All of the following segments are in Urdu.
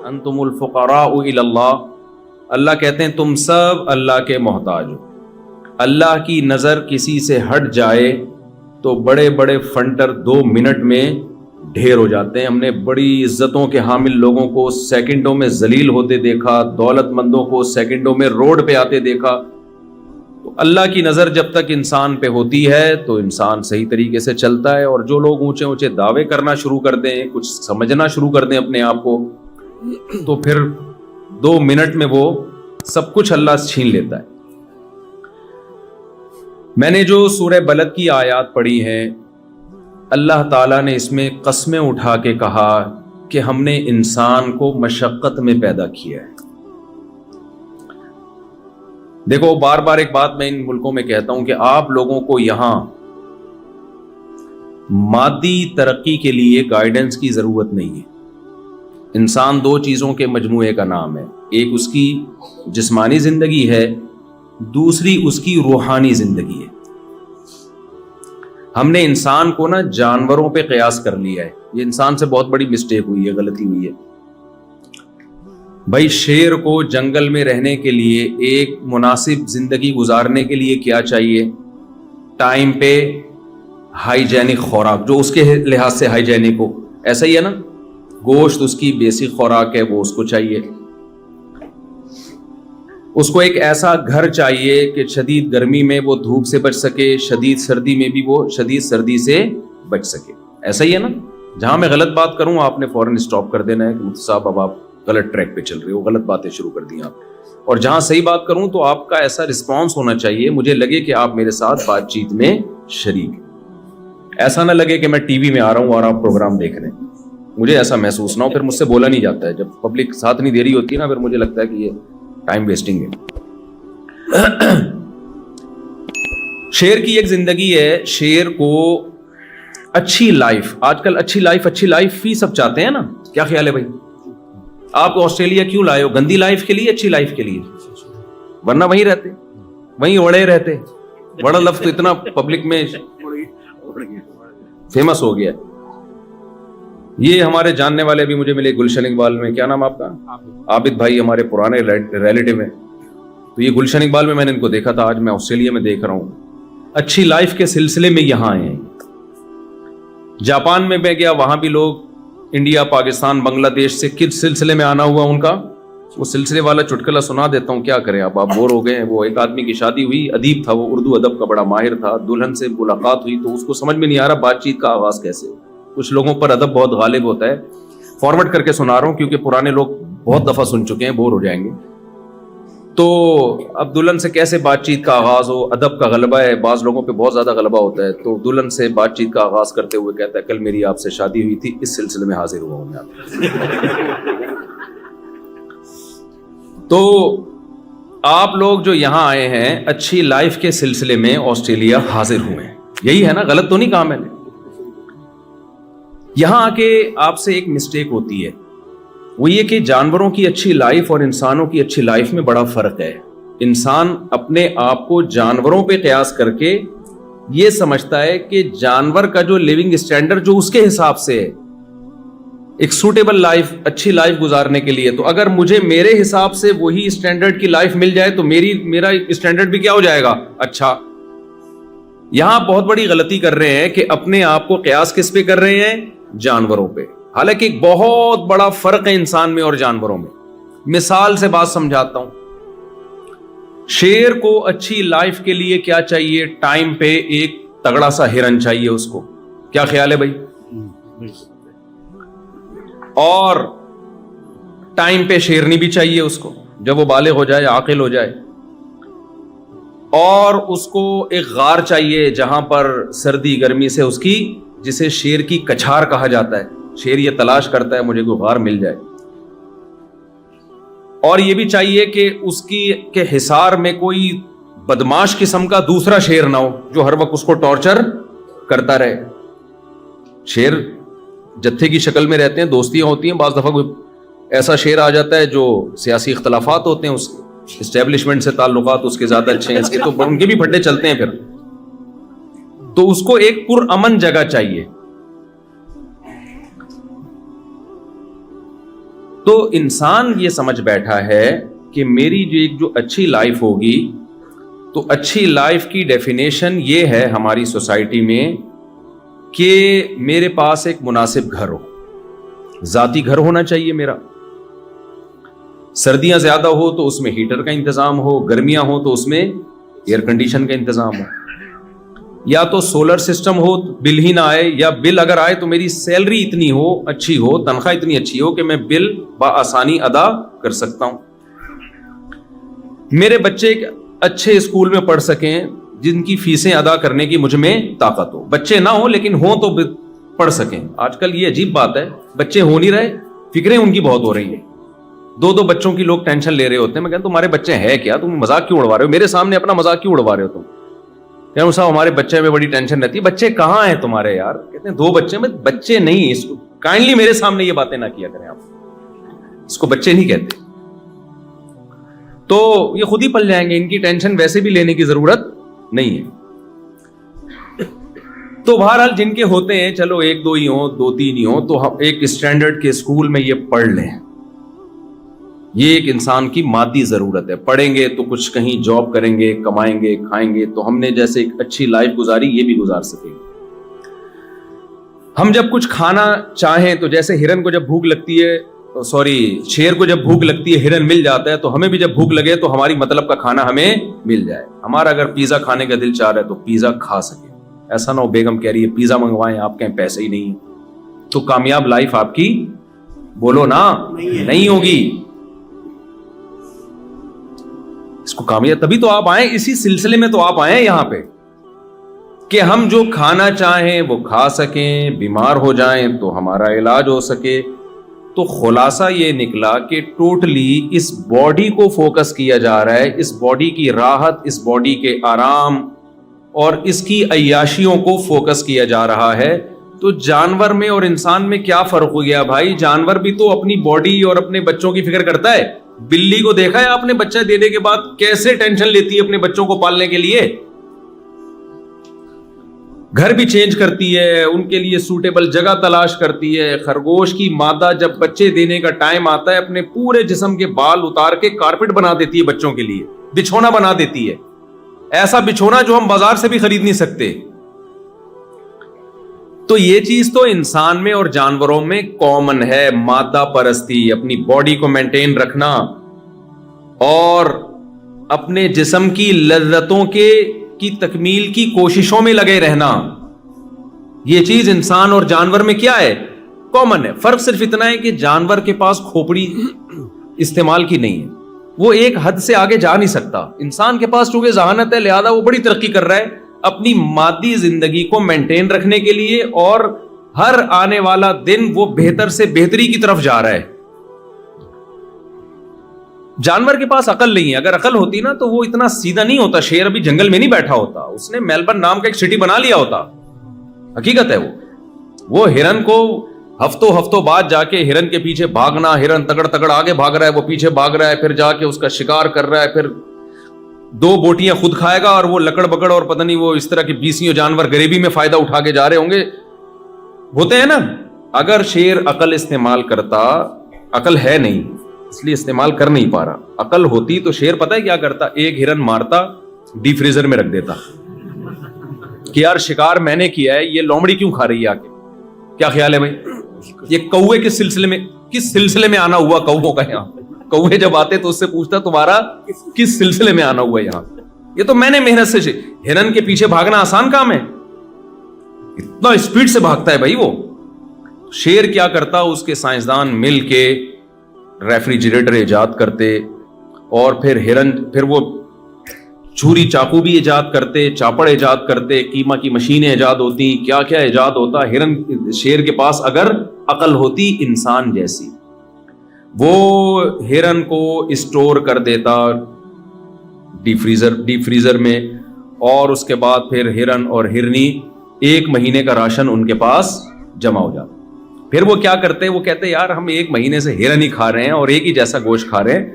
انتم الفقراء الی اللہ، اللہ کہتے ہیں تم سب اللہ کے محتاج ہو. اللہ کی نظر کسی سے ہٹ جائے تو بڑے بڑے فنٹر 2 منٹ میں ڈھیر ہو جاتے ہیں. ہم نے بڑی عزتوں کے حامل لوگوں کو سیکنڈوں میں ذلیل ہوتے دیکھا، دولت مندوں کو سیکنڈوں میں روڈ پہ آتے دیکھا. تو اللہ کی نظر جب تک انسان پہ ہوتی ہے تو انسان صحیح طریقے سے چلتا ہے. اور جو لوگ اونچے اونچے دعوے کرنا شروع کر دیں، کچھ سمجھنا شروع کر دیں اپنے آپ کو، تو پھر 2 منٹ میں وہ سب کچھ اللہ سے چھین لیتا ہے. میں نے جو سورہ بلد کی آیات پڑھی ہیں، اللہ تعالیٰ نے اس میں قسمیں اٹھا کے کہا کہ ہم نے انسان کو مشقت میں پیدا کیا ہے. دیکھو بار بار ایک بات میں ان ملکوں میں کہتا ہوں کہ آپ لوگوں کو یہاں مادی ترقی کے لیے گائیڈنس کی ضرورت نہیں ہے. انسان 2 چیزوں کے مجموعے کا نام ہے، ایک اس کی جسمانی زندگی ہے، دوسری اس کی روحانی زندگی ہے. ہم نے انسان کو نا جانوروں پہ قیاس کر لیا ہے. یہ انسان سے بہت بڑی مسٹیک ہوئی ہے، غلطی ہوئی ہے. بھائی شیر کو جنگل میں رہنے کے لیے، ایک مناسب زندگی گزارنے کے لیے کیا چاہیے؟ ٹائم پہ ہائیجینک خوراک، جو اس کے لحاظ سے ہائیجینک ہو. ایسا ہی ہے نا، گوشت اس کی بیسک خوراک ہے، وہ اس کو چاہیے. اس کو ایک ایسا گھر چاہیے کہ شدید گرمی میں وہ دھوپ سے بچ سکے، شدید سردی میں بھی وہ شدید سردی سے بچ سکے. ایسا ہی ہے نا. جہاں میں غلط بات کروں آپ نے فوراً اسٹاپ کر دینا ہے کہ مفتی صاحب اب آپ غلط ٹریک پہ چل رہے ہو، غلط باتیں شروع کر دی آپ. اور جہاں صحیح بات کروں تو آپ کا ایسا رسپانس ہونا چاہیے، مجھے لگے کہ آپ میرے ساتھ بات چیت میں شریک ہیں. ایسا نہ لگے کہ میں ٹی وی میں آ رہا ہوں اور آپ پروگرام دیکھ رہے ہیں. مجھے ایسا محسوس نہ ہو، پھر مجھ سے بولا نہیں جاتا ہے. جب پبلک ساتھ نہیں دے رہی ہوتی ہے نا، پھر مجھے لگتا ہے کہ یہ ٹائم ویسٹنگ ہے. شیر کی ایک زندگی ہے. شیر کو اچھی لائف، آج کل اچھی لائف ہی سب چاہتے ہیں نا. کیا خیال ہے بھائی؟ آپ آسٹریلیا کیوں لائے ہو؟ گندی لائف کے لیے، اچھی لائف کے لیے؟ ورنہ وہیں رہتے، وہیں اڑے رہتے. بڑا لفظ تو اتنا پبلک میں فیمس ہو گیا. یہ ہمارے جاننے والے بھی مجھے ملے گلشن اقبال میں. کیا نام آپ کا؟ عابد بھائی، ہمارے پرانے ریلیٹیو ہیں. تو یہ گلشن اقبال میں نے ان کو دیکھا تھا، آج میں آسٹریلیا میں دیکھ رہا ہوں. اچھی لائف کے سلسلے میں یہاں آئے ہیں. جاپان میں گیا، وہاں بھی لوگ انڈیا، پاکستان، بنگلہ دیش سے کس سلسلے میں آنا ہوا ان کا، وہ سلسلے والا چٹکلا سنا دیتا ہوں. کیا کریں آپ بور ہو گئے ہیں. وہ ایک آدمی کی شادی ہوئی، ادیب تھا، وہ اردو ادب کا بڑا ماہر تھا. دلہن سے ملاقات ہوئی تو اس کو سمجھ میں نہیں آ رہا بات چیت کا آغاز کیسے ہو. کچھ لوگوں پر ادب بہت غالب ہوتا ہے. فارورڈ کر کے سنا رہا ہوں کیونکہ پرانے لوگ بہت دفعہ سن چکے ہیں، بور ہو جائیں گے. تو اب دلہن سے کیسے بات چیت کا آغاز ہو، ادب کا غلبہ ہے، بعض لوگوں پہ بہت زیادہ غلبہ ہوتا ہے. تو دلہن سے بات چیت کا آغاز کرتے ہوئے کہتا ہے کل میری آپ سے شادی ہوئی تھی، اس سلسلے میں حاضر ہوا ہوں میں آپ. تو آپ لوگ جو یہاں آئے ہیں اچھی لائف کے سلسلے میں آسٹریلیا حاضر ہوئے ہیں. یہی ہے نا، غلط تو نہیں کہا میں نے. یہاں آ کے آپ سے ایک مسٹیک ہوتی ہے، وہ یہ کہ جانوروں کی اچھی لائف اور انسانوں کی اچھی لائف میں بڑا فرق ہے. انسان اپنے آپ کو جانوروں پہ قیاس کر کے یہ سمجھتا ہے کہ جانور کا جو لیونگ اسٹینڈرڈ جو اس کے حساب سے ہے، ایک سوٹیبل لائف، اچھی لائف گزارنے کے لیے، تو اگر مجھے میرے حساب سے وہی اسٹینڈرڈ کی لائف مل جائے تو میرا اسٹینڈرڈ بھی کیا ہو جائے گا؟ اچھا. یہاں بہت بڑی غلطی کر رہے ہیں کہ اپنے آپ کو قیاس کس پہ کر رہے ہیں؟ جانوروں پہ. حالانکہ ایک بہت بڑا فرق ہے انسان میں اور جانوروں میں. مثال سے بات سمجھاتا ہوں. شیر کو اچھی لائف کے لیے کیا چاہیے؟ ٹائم پہ ایک تگڑا سا ہرن چاہیے اس کو. کیا خیال ہے بھائی؟ اور ٹائم پہ شیرنی بھی چاہیے اس کو، جب وہ بالغ ہو جائے، عاقل ہو جائے. اور اس کو ایک غار چاہیے جہاں پر سردی گرمی سے اس کی، جسے شیر کی کچھار کہا جاتا ہے. شیر یہ تلاش کرتا ہے مجھے کوئی غار مل جائے. اور یہ بھی چاہیے کہ اس کی کے حصار میں کوئی بدماش قسم کا دوسرا شیر نہ ہو جو ہر وقت اس کو ٹارچر کرتا رہے. شیر جتھے کی شکل میں رہتے ہیں، دوستیاں ہوتی ہیں. بعض دفعہ کوئی ایسا شیر آ جاتا ہے جو سیاسی اختلافات ہوتے ہیں، اس اسٹیبلشمنٹ سے تعلقات اس کے زیادہ اچھے ہیں، اس کے تو ان کے بھی پھڈے چلتے ہیں پھر. تو اس کو ایک پرامن جگہ چاہیے. تو انسان یہ سمجھ بیٹھا ہے کہ میری جو اچھی لائف ہوگی، تو اچھی لائف کی ڈیفینیشن یہ ہے ہماری سوسائٹی میں کہ میرے پاس ایک مناسب گھر ہو، ذاتی گھر ہونا چاہیے میرا، سردیاں زیادہ ہو تو اس میں ہیٹر کا انتظام ہو، گرمیاں ہو تو اس میں ایئر کنڈیشن کا انتظام ہو، یا تو سولر سسٹم ہو بل ہی نہ آئے، یا بل اگر آئے تو میری سیلری اتنی ہو، اچھی ہو، تنخواہ اتنی اچھی ہو کہ میں بل بآسانی ادا کر سکتا ہوں، میرے بچے اچھے اسکول میں پڑھ سکیں جن کی فیسیں ادا کرنے کی مجھ میں طاقت ہو، بچے نہ ہوں لیکن ہوں تو پڑھ سکیں۔ آج کل یہ عجیب بات ہے، بچے ہو نہیں رہے، فکریں ان کی بہت ہو رہی ہیں، دو بچوں کی لوگ ٹینشن لے رہے ہوتے ہیں۔ میں کہتا ہوں تمہارے بچے ہیں کیا؟ تم مذاق کیوں اڑوا رہے ہو میرے سامنے؟ اپنا مذاق کیوں اڑوا رہے ہو تم؟ کہ صاحب ہمارے بچے میں بڑی ٹینشن رہتی ہے۔ بچے کہاں ہیں تمہارے یار؟ کہتے ہیں 2 بچے۔ میں بچے نہیں، اس کو کائنڈلی میرے سامنے یہ باتیں نہ کیا کریں آپ، اس کو بچے نہیں کہتے، تو یہ خود ہی پل جائیں گے، ان کی ٹینشن ویسے بھی لینے کی ضرورت نہیں ہے۔ تو بہرحال جن کے ہوتے ہیں، چلو 1-2 ہی ہوں، 2-3 ہی ہوں، تو ہم ایک اسٹینڈرڈ کے اسکول میں یہ پڑھ لیں، یہ ایک انسان کی مادی ضرورت ہے۔ پڑھیں گے تو کچھ کہیں جاب کریں گے، کمائیں گے، کھائیں گے، تو ہم نے جیسے ایک اچھی لائف گزاری یہ بھی گزار سکیں گے۔ ہم جب کچھ کھانا چاہیں تو جیسے ہرن کو جب بھوک لگتی ہے، شیر کو جب بھوک لگتی ہے ہرن مل جاتا ہے، تو ہمیں بھی جب بھوک لگے تو ہماری مطلب کا کھانا ہمیں مل جائے۔ ہمارا اگر پیزا کھانے کا دل چاہ رہا ہے تو پیزا کھا سکے، ایسا نہ ہو بیگم کہہ رہی ہے پیزا منگوائیں، آپ کہیں پیسے ہی نہیں، تو کامیاب لائف آپ کی بولو نا نہیں ہوگی۔ اس کو کامیاب تبھی تو آپ آئیں، اسی سلسلے میں تو آپ آئیں یہاں پہ کہ ہم جو کھانا چاہیں وہ کھا سکیں، بیمار ہو جائیں تو ہمارا علاج ہو سکے۔ تو خلاصہ یہ نکلا کہ ٹوٹلی اس باڈی کو فوکس کیا جا رہا ہے، اس باڈی کی راحت، اس باڈی کے آرام اور اس کی عیاشیوں کو فوکس کیا جا رہا ہے۔ تو جانور میں اور انسان میں کیا فرق ہو گیا بھائی؟ جانور بھی تو اپنی باڈی اور اپنے بچوں کی فکر کرتا ہے۔ بلی کو دیکھا ہے آپ نے بچہ دینے کے بعد کیسے ٹینشن لیتی ہے اپنے بچوں کو پالنے کے لیے؟ گھر بھی چینج کرتی ہے، ان کے لیے سوٹیبل جگہ تلاش کرتی ہے۔ خرگوش کی مادہ جب بچے دینے کا ٹائم آتا ہے اپنے پورے جسم کے بال اتار کے کارپٹ بنا دیتی ہے بچوں کے لیے، بچھونا بنا دیتی ہے، ایسا بچھونا جو ہم بازار سے بھی خرید نہیں سکتے۔ تو یہ چیز تو انسان میں اور جانوروں میں کامن ہے، مادہ پرستی، اپنی باڈی کو مینٹین رکھنا اور اپنے جسم کی لذتوں کی تکمیل کی کوششوں میں لگے رہنا۔ یہ چیز انسان اور جانور میں کیا ہے؟ کامن ہے۔ فرق صرف اتنا ہے کہ جانور کے پاس کھوپڑی استعمال کی نہیں ہے، وہ ایک حد سے آگے جا نہیں سکتا۔ انسان کے پاس چونکہ ذہانت ہے، لہذا وہ بڑی ترقی کر رہا ہے اپنی مادی زندگی کو مینٹین رکھنے کے لیے، اور ہر آنے والا دن وہ بہتر سے بہتری کی طرف جا رہا ہے۔ جانور کے پاس عقل نہیں ہے، اگر عقل ہوتی نا تو وہ اتنا سیدھا نہیں ہوتا، شیر ابھی جنگل میں نہیں بیٹھا ہوتا، اس نے میلبرن نام کا ایک سٹی بنا لیا ہوتا۔ حقیقت ہے وہ ہرن کو ہفتوں بعد جا کے ہرن کے پیچھے بھاگنا، ہرن تگڑ آگے بھاگ رہا ہے، وہ پیچھے بھاگ رہا ہے، پھر جا کے اس کا شکار کر رہا ہے، پھر 2 بوٹیاں خود کھائے گا اور وہ لکڑ بکڑ اور پتہ نہیں وہ اس طرح کے 20 جانور غریبی میں فائدہ اٹھا کے جا رہے ہوں گے، ہوتے ہیں نا۔ اگر شیر عقل استعمال کرتا، عقل ہے نہیں اس لیے استعمال کر نہیں پا رہا، عقل ہوتی تو شیر پتہ ہے کیا کرتا؟ ایک ہرن مارتا، ڈیپ فریزر میں رکھ دیتا کہ یار شکار میں نے کیا ہے، یہ لومڑی کیوں کھا رہی ہے آکے؟ کیا خیال ہے بھائی؟ یہ کوے کس سلسلے میں آنا ہوا کووں کا؟ یہاں کوے جب آتے تو اس سے پوچھتا تمہارا کس سلسلے میں آنا ہوا یہاں؟ یہ تو میں نے محنت سے ہرن کے پیچھے بھاگنا آسان کام ہے، اتنا اسپیڈ سے بھاگتا ہے بھائی وہ۔ شیر کیا کرتا؟ اس کے سائنسدان مل کے ریفریجریٹر ایجاد کرتے، اور پھر وہ چھری چاقو بھی ایجاد کرتے، چاپڑ ایجاد کرتے، قیمہ کی مشینیں ایجاد ہوتی، کیا کیا ایجاد ہوتا۔ شیر کے پاس اگر عقل ہوتی انسان جیسی، وہ ہرن کو اسٹور کر دیتا ڈیپ فریزر میں، اور اس کے بعد پھر ہرن اور ہرنی 1 مہینے کا راشن ان کے پاس جمع ہو جاتا۔ پھر وہ کیا کرتے؟ وہ کہتے یار ہم 1 مہینے سے ہرن ہی کھا رہے ہیں اور ایک ہی جیسا گوشت کھا رہے ہیں،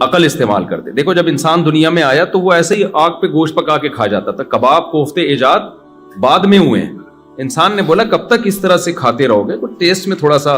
عقل استعمال کرتے۔ دیکھو جب انسان دنیا میں آیا تو وہ ایسے ہی آگ پہ گوشت پکا کے کھا جاتا تھا، کباب کوفتے ایجاد بعد میں ہوئے ہیں۔ انسان نے بولا کب تک اس طرح سے کھاتے رہو گے، تو ٹیسٹ میں تھوڑا سا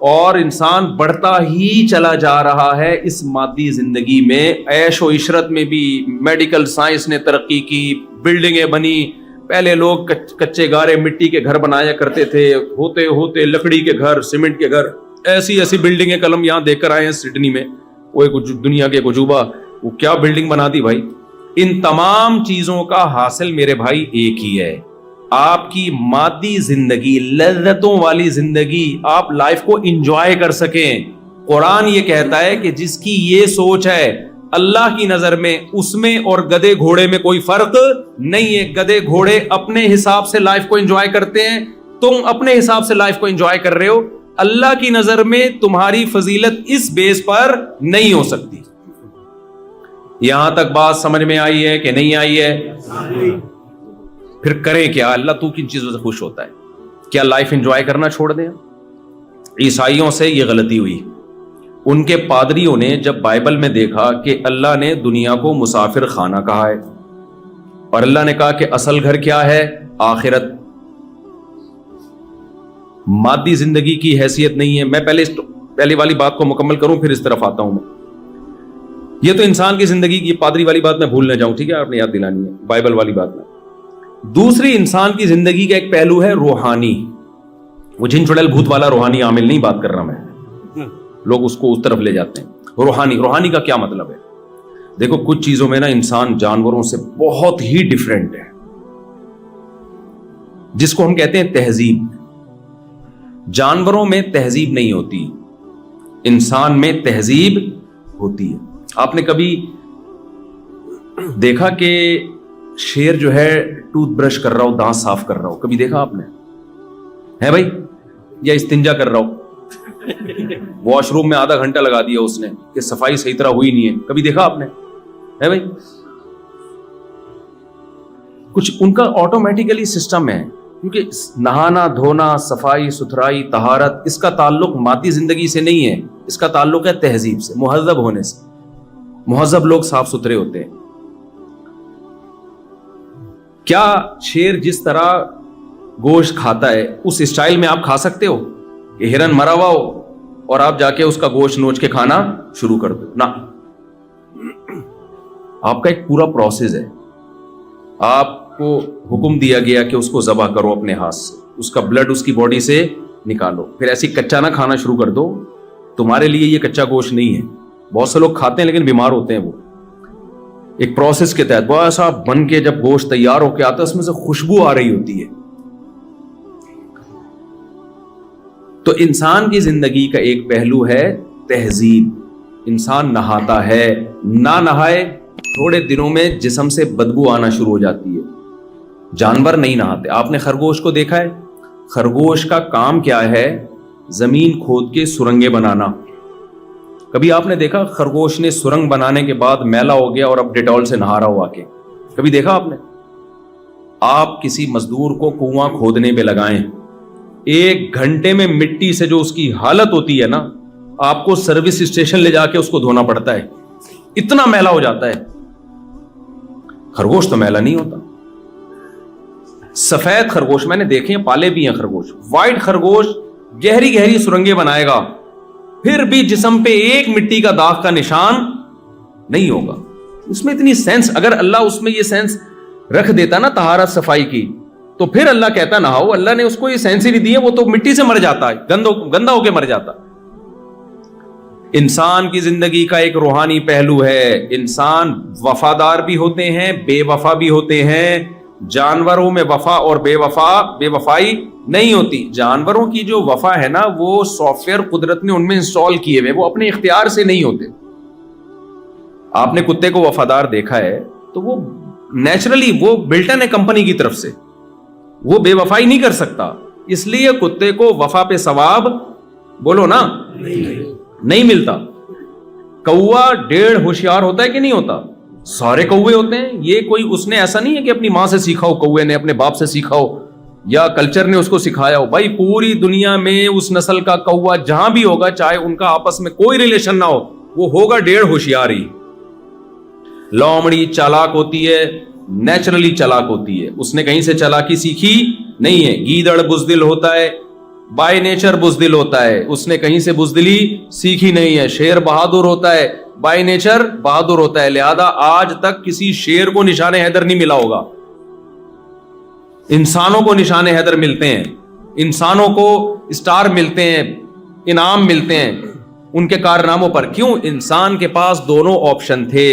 اور انسان بڑھتا ہی چلا جا رہا ہے اس مادی زندگی میں. عیش و عشرت میں بھی میڈیکل سائنس نے ترقی کی, بلڈنگیں بنی. پہلے لوگ کچے گارے مٹی کے گھر بنایا کرتے تھے, ہوتے ہوتے لکڑی کے گھر, سیمنٹ کے گھر, ایسی ایسی بلڈنگیں کلم یہاں دیکھ کر آئے ہیں سڈنی میں. وہ ایک دنیا کے عجوبہ, وہ کیا بلڈنگ بنا دی بھائی. ان تمام چیزوں کا حاصل میرے بھائی ایک ہی ہے, آپ کی مادی زندگی, لذتوں والی زندگی, آپ لائف کو انجوائے کر سکیں. قرآن یہ کہتا ہے کہ جس کی یہ سوچ ہے اللہ کی نظر میں اس میں اور گدھے گھوڑے میں کوئی فرق نہیں ہے. گدھے گھوڑے اپنے حساب سے لائف کو انجوائے کرتے ہیں, تم اپنے حساب سے لائف کو انجوائے کر رہے ہو. اللہ کی نظر میں تمہاری فضیلت اس بیس پر نہیں ہو سکتی. یہاں تک بات سمجھ میں آئی ہے کہ نہیں آئی ہے؟ پھر کریں کیا؟ اللہ تو کن چیزوں سے خوش ہوتا ہے؟ کیا لائف انجوائے کرنا چھوڑ دیں؟ عیسائیوں سے یہ غلطی ہوئی. ان کے پادریوں نے جب بائبل میں دیکھا کہ اللہ نے دنیا کو مسافر خانہ کہا ہے اور اللہ نے کہا کہ اصل گھر کیا ہے؟ آخرت. مادی زندگی کی حیثیت نہیں ہے. میں پہلی والی بات کو مکمل کروں پھر اس طرف آتا ہوں. میں یہ تو انسان کی زندگی کی پادری والی بات میں بھول نہ جاؤں, ٹھیک ہے, آپ نے یاد دلانی ہے بائبل والی بات میں. دوسری انسان کی زندگی کا ایک پہلو ہے روحانی. وہ جن چڑیل بھوت والا روحانی عامل نہیں بات کر رہا میں, لوگ اس کو اس طرف لے جاتے ہیں. روحانی کا کیا مطلب ہے؟ دیکھو کچھ چیزوں میں نا انسان جانوروں سے بہت ہی ڈیفرنٹ ہے, جس کو ہم کہتے ہیں تہذیب. جانوروں میں تہذیب نہیں ہوتی, انسان میں تہذیب ہوتی ہے. آپ نے کبھی دیکھا کہ شیر جو ہے ٹوتھ برش کر رہا ہو, دانت صاف کر رہا ہو؟ کبھی دیکھا آپ نے؟ ہے بھائی؟ یا استنجا کر رہا ہو, واش روم میں آدھا گھنٹہ لگا دیا اس نے کہ صفائی صحیح طرح ہوئی نہیں ہے, کبھی دیکھا آپ نے؟ ہے بھائی؟ کچھ ان کا آٹومیٹیکلی سسٹم ہے, کیونکہ نہانا دھونا, صفائی ستھرائی, طہارت, اس کا تعلق مادی زندگی سے نہیں ہے, اس کا تعلق ہے تہذیب سے, مہذب ہونے سے. مہذب لوگ صاف ستھرے ہوتے ہیں. کیا شیر جس طرح گوشت کھاتا ہے اس اسٹائل میں آپ کھا سکتے ہو کہ ہرن مرا ہوا ہو اور آپ جا کے اس کا گوشت نوچ کے کھانا شروع کر دو؟ نہ, آپ کا ایک پورا پروسیس ہے. آپ کو حکم دیا گیا کہ اس کو ذبح کرو اپنے ہاتھ سے, اس کا بلڈ اس کی باڈی سے نکالو, پھر ایسی کچا نہ کھانا شروع کر دو. تمہارے لیے یہ کچا گوشت نہیں ہے. بہت سے لوگ کھاتے ہیں لیکن بیمار ہوتے ہیں. وہ ایک پروسیس کے تحت بہت ایسا بن کے جب گوشت تیار ہو کے آتا ہے اس میں سے خوشبو آ رہی ہوتی ہے. تو انسان کی زندگی کا ایک پہلو ہے تہذیب. انسان نہاتا ہے, نہ نہائے تھوڑے دنوں میں جسم سے بدبو آنا شروع ہو جاتی ہے. جانور نہیں نہاتے. آپ نے خرگوش کو دیکھا ہے؟ خرگوش کا کام کیا ہے؟ زمین کھود کے سرنگیں بنانا. کبھی آپ نے دیکھا خرگوش نے سرنگ بنانے کے بعد میلا ہو گیا اور اب ڈیٹول سے نہا رہا ہو آ کے؟ کبھی دیکھا آپ نے؟ آپ کسی مزدور کو کنواں کھودنے پہ لگائیں, 1 گھنٹے میں مٹی سے جو اس کی حالت ہوتی ہے نا, آپ کو سروس اسٹیشن لے جا کے اس کو دھونا پڑتا ہے, اتنا میلا ہو جاتا ہے. خرگوش تو میلا نہیں ہوتا. سفید خرگوش میں نے دیکھے ہیں, پالے بھی ہیں خرگوش. وائٹ خرگوش گہری گہری سرنگیں بنائے گا, پھر بھی جسم پہ ایک مٹی کا داغ کا نشان نہیں ہوگا. اس میں اتنی سینس, اگر اللہ اس میں یہ سینس رکھ دیتا نا طہارت صفائی کی, تو پھر اللہ کہتا نہاؤ. اللہ نے اس کو یہ سینس ہی نہیں دی ہے, وہ تو مٹی سے مر جاتا ہے, گندا ہو کے مر جاتا. انسان کی زندگی کا ایک روحانی پہلو ہے. انسان وفادار بھی ہوتے ہیں, بے وفا بھی ہوتے ہیں. جانوروں میں وفا اور بے وفائی نہیں ہوتی. جانوروں کی جو وفا ہے نا, وہ سافٹ ویئر قدرت نے ان میں انسٹال کیے ہوئے, وہ اپنے اختیار سے نہیں ہوتے. آپ نے کتے کو وفادار دیکھا ہے تو وہ نیچرلی وہ بلٹن ہے کمپنی کی طرف سے, وہ بے وفائی نہیں کر سکتا. اس لیے کتے کو وفا پہ ثواب بولو نا نہیں ملتا. کوا 1.5 ہوشیار ہوتا ہے کہ نہیں ہوتا؟ سارے کوے ہوتے ہیں. یہ کوئی اس نے ایسا نہیں ہے کہ اپنی ماں سے سیکھا ہو, کوے نے اپنے باپ سے سیکھا ہو, یا کلچر نے اس کو سکھایا ہو. بھائی پوری دنیا میں اس نسل کا کوا جہاں بھی ہوگا, چاہے ان کا آپس میں کوئی ریلیشن نہ ہو, وہ ہوگا 1.5 ہوشیار ہی. لومڑی چالاک ہوتی ہے, نیچرلی چالاک ہوتی ہے, اس نے کہیں سے چالاکی سیکھی نہیں ہے. گیدڑ بزدل ہوتا ہے, بائی نیچر بزدل ہوتا ہے, اس نے کہیں سے بزدلی سیکھی نہیں ہے. شیر بہادر ہوتا ہے, بائی نیچر بہادر ہوتا ہے. لہذا آج تک کسی شیر کو نشان حیدر نہیں ملا ہوگا. انسانوں کو نشان حیدر ملتے ہیں, انسانوں کو اسٹار ملتے ہیں, انعام ملتے ہیں ان کے کارناموں پر. کیوں؟ انسان کے پاس دونوں آپشن تھے,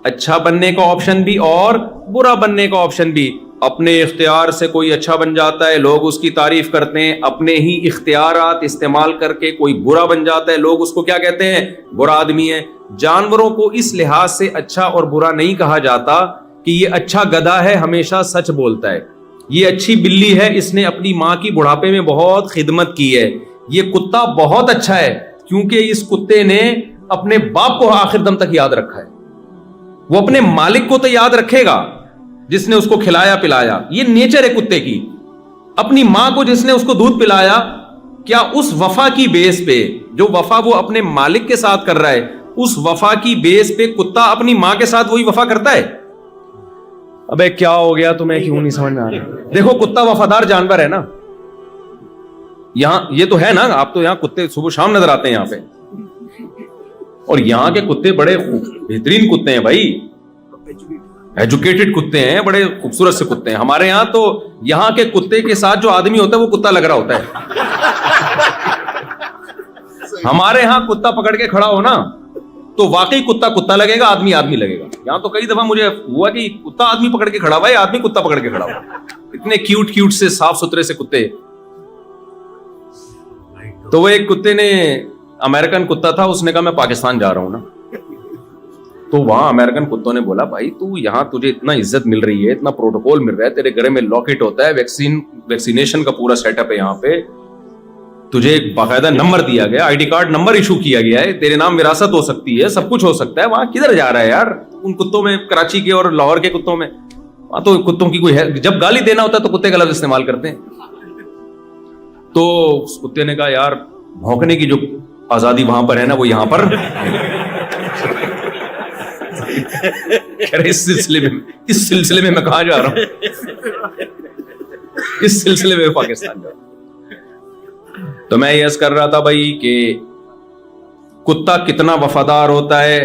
اچھا بننے کا آپشن بھی اور برا بننے کا آپشن بھی. اپنے اختیار سے کوئی اچھا بن جاتا ہے, لوگ اس کی تعریف کرتے ہیں. اپنے ہی اختیارات استعمال کر کے کوئی برا بن جاتا ہے, لوگ اس کو کیا کہتے ہیں؟ برا آدمی ہے. جانوروں کو اس لحاظ سے اچھا اور برا نہیں کہا جاتا کہ یہ اچھا گدھا ہے, ہمیشہ سچ بولتا ہے. یہ اچھی بلی ہے, اس نے اپنی ماں کی بڑھاپے میں بہت خدمت کی ہے. یہ کتا بہت اچھا ہے کیونکہ اس کتے نے اپنے باپ کو آخر دم تک یاد رکھا ہے. وہ اپنے مالک کو تو یاد رکھے گا جس نے اس کو کھلایا پلایا. یہ نیچر ہے کتے کی. اپنی ماں کو جس نے اس کو دودھ پلایا, کیا اس وفا کی بیس پہ, جو وفا وہ اپنے مالک کے ساتھ کر رہا ہے, اس وفا کی بیس پہ کتا اپنی ماں کے ساتھ وہی وفا کرتا ہے؟ ابے کیا ہو گیا تمہیں, کیوں نہیں سمجھ میں آ رہا؟ دیکھو کتا وفادار جانور ہے نا. یہاں یہ تو ہے نا, آپ تو یہاں کتے صبح شام نظر آتے ہیں یہاں پہ, اور یہاں کے کتے بڑے بہترین کتے ہیں بھائی, ایجوکیٹڈ کتے ہیں, بڑے خوبصورت سے کتے ہیں. ہمارے یہاں تو یہاں کے کتے کے ساتھ جو آدمی ہوتا ہے وہ کتا لگ رہا ہوتا ہے. ہمارے یہاں کتا پکڑ کے کھڑا ہو نا تو واقعی کتا کتا لگے گا, آدمی آدمی لگے گا. یہاں تو کئی دفعہ مجھے ہوا کہ کتا آدمی پکڑ کے کھڑا ہوا ہے, آدمی کتا پکڑ کے کھڑا ہوا. اتنے کیوٹ کیوٹ سے صاف ستھرے سے کتے. تو وہ ایک کتے نے, امریکن کتا تھا, اس نے کہا میں پاکستان جا رہا ہوں نا. تو وہاں امریکن کتوں نے بولا بھائی تو یہاں تجھے اتنا عزت مل رہی ہے, اتنا پروٹوکول مل رہا ہے, تیرے گھر میں لاکٹ ہوتا ہے, ویکسینیشن کا پورا سیٹ اپ ہے یہاں پہ, تجھے ایک باقاعدہ نمبر دیا گیا, I D card number issue کیا گیا ہے, تیرے نام وراثت ہو سکتی ہے, سب کچھ ہو سکتا ہے. وہاں کدھر جا رہا ہے یار ان کتوں میں, کراچی کے اور لاہور کے کتوں میں؟ وہاں تو کتوں کی کوئی ہے, جب گالی دینا ہوتا ہے تو کتے کا لفظ استعمال کرتے ہیں. تو اس کتے نے کہا یار بھونکنے کی جو آزادی وہاں پر ہے نا وہ یہاں پر اس سلسلے میں میں کہاں جا رہا ہوں, اس سلسلے میں پاکستان جا رہا ہوں. تو میں یہ عرض کر رہا تھا بھائی کہ کتا کتنا وفادار ہوتا ہے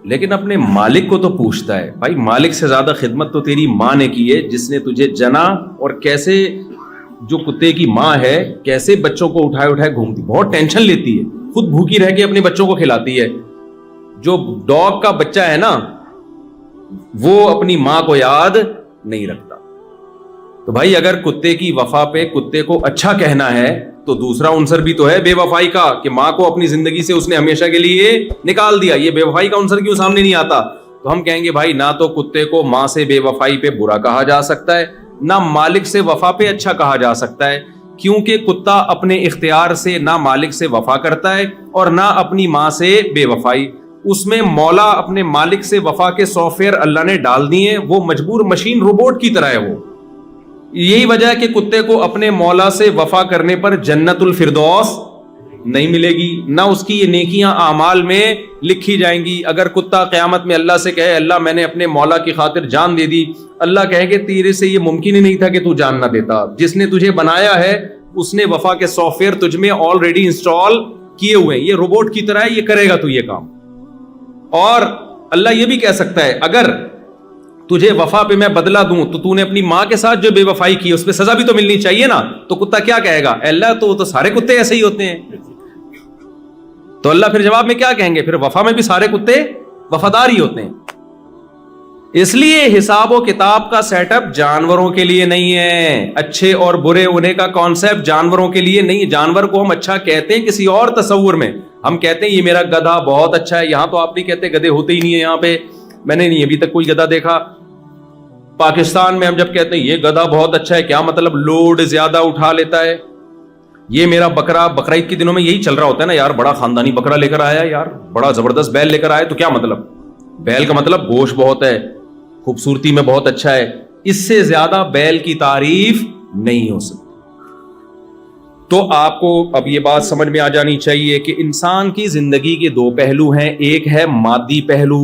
لیکن اپنے مالک کو تو پوچھتا ہے. بھائی مالک سے زیادہ خدمت تو تیری ماں نے کی ہے جس نے تجھے جنا, اور کیسے جو کتے کی ماں ہے کیسے بچوں کو اٹھائے اٹھائے گھومتی, بہت ٹینشن لیتی ہے, خود بھوکی رہ کے اپنے بچوں کو کھلاتی ہے. جو ڈاگ کا بچہ ہے نا وہ اپنی ماں کو یاد نہیں رکھتا. تو بھائی اگر کتے کی وفا پہ کتے کو اچھا کہنا ہے تو دوسرا عنصر بھی تو ہے بے وفائی کا, کہ ماں کو اپنی زندگی سے اس نے ہمیشہ کے لیے نکال دیا. یہ بے وفائی کا عنصر کیوں سامنے نہیں آتا؟ تو ہم کہیں گے بھائی نہ تو کتے کو ماں سے بے وفائی پہ برا کہا جا سکتا ہے, نہ مالک سے وفا پہ اچھا کہا جا سکتا ہے, کیونکہ کتا اپنے اختیار سے نہ مالک سے وفا کرتا ہے اور نہ اپنی ماں سے بے وفائی. اس میں مولا اپنے مالک سے وفا کے سافٹ ویئر اللہ نے ڈال دیے, وہ مجبور مشین روبوٹ کی طرح ہے وہ. یہی وجہ ہے کہ کتے کو اپنے مولا سے وفا کرنے پر جنت الفردوس نہیں ملے گی, نہ اس کی یہ نیکیاں اعمال میں لکھی جائیں گی. اگر کتا قیامت میں اللہ سے کہے اللہ میں نے اپنے مولا کی خاطر جان دے دی, اللہ کہے کہ تیرے سے یہ ممکن ہی نہیں تھا کہ تو جان نہ دیتا, جس نے تجھے بنایا ہے اس نے وفا کے سافٹ ویئر تجھ میں آلریڈی انسٹال کیے ہوئے ہیں, یہ روبوٹ کی طرح ہے, یہ کرے گا تو یہ کام. اور اللہ یہ بھی کہہ سکتا ہے اگر تجھے وفا پہ میں بدلہ دوں تو نے اپنی ماں کے ساتھ جو بے وفائی کی اس پہ سزا بھی تو ملنی چاہیے نا. تو کتا کیا کہے گا, اللہ تو سارے کتے ایسے ہی ہوتے ہیں. تو اللہ پھر جواب میں کیا کہیں گے, پھر وفا میں بھی سارے کتے وفادار ہی ہوتے ہیں. اس لیے حساب و کتاب کا سیٹ اپ جانوروں کے لیے نہیں ہے, اچھے اور برے ہونے کا کانسیپٹ جانوروں کے لیے نہیں ہے. جانور کو ہم اچھا کہتے ہیں کسی اور تصور میں, ہم کہتے ہیں یہ میرا گدھا بہت اچھا ہے. یہاں تو آپ نہیں کہتے, گدھے ہوتے ہی نہیں ہے یہاں پہ, میں نے نہیں ابھی تک کوئی گدھا دیکھا. پاکستان میں ہم جب کہتے ہیں یہ گدھا بہت اچھا ہے, کیا مطلب لوڈ زیادہ اٹھا لیتا ہے. یہ میرا بکرا, بقرعید کے دنوں میں یہی چل رہا ہوتا ہے نا یار, بڑا خاندانی بکرا لے کر آیا یار, بڑا زبردست بیل لے کر آیا. تو کیا مطلب, بیل کا مطلب گوشت بہت ہے, خوبصورتی میں بہت اچھا ہے. اس سے زیادہ بیل کی تعریف نہیں ہو سکتی. تو آپ کو اب یہ بات سمجھ میں آ جانی چاہیے کہ انسان کی زندگی کے دو پہلو ہیں, ایک ہے مادی پہلو,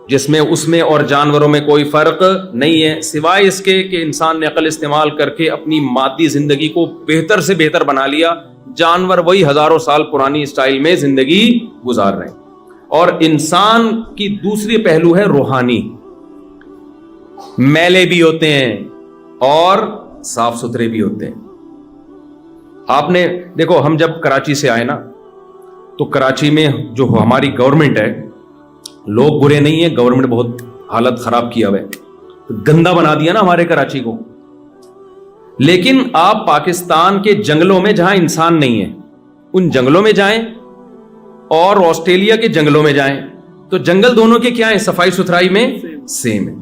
جس میں اس میں اور جانوروں میں کوئی فرق نہیں ہے، سوائے اس کے کہ انسان نے عقل استعمال کر کے اپنی مادی زندگی کو بہتر سے بہتر بنا لیا۔ جانور وہی ہزاروں سال پرانی اسٹائل میں زندگی گزار رہے ہیں۔ اور انسان کی دوسری پہلو ہے روحانی، میلے بھی ہوتے ہیں اور صاف ستھرے بھی ہوتے ہیں۔ آپ نے دیکھو، ہم جب کراچی سے آئے نا تو کراچی میں جو ہماری گورنمنٹ ہے، لوگ برے نہیں ہیں، گورنمنٹ بہت حالت خراب کیا ہوا ہے، گندا بنا دیا نا ہمارے کراچی کو۔ لیکن آپ پاکستان کے جنگلوں میں جہاں انسان نہیں ہے ان جنگلوں میں جائیں اور آسٹریلیا کے جنگلوں میں جائیں تو جنگل دونوں کے کیا ہیں؟ صفائی ستھرائی میں سیم ہے۔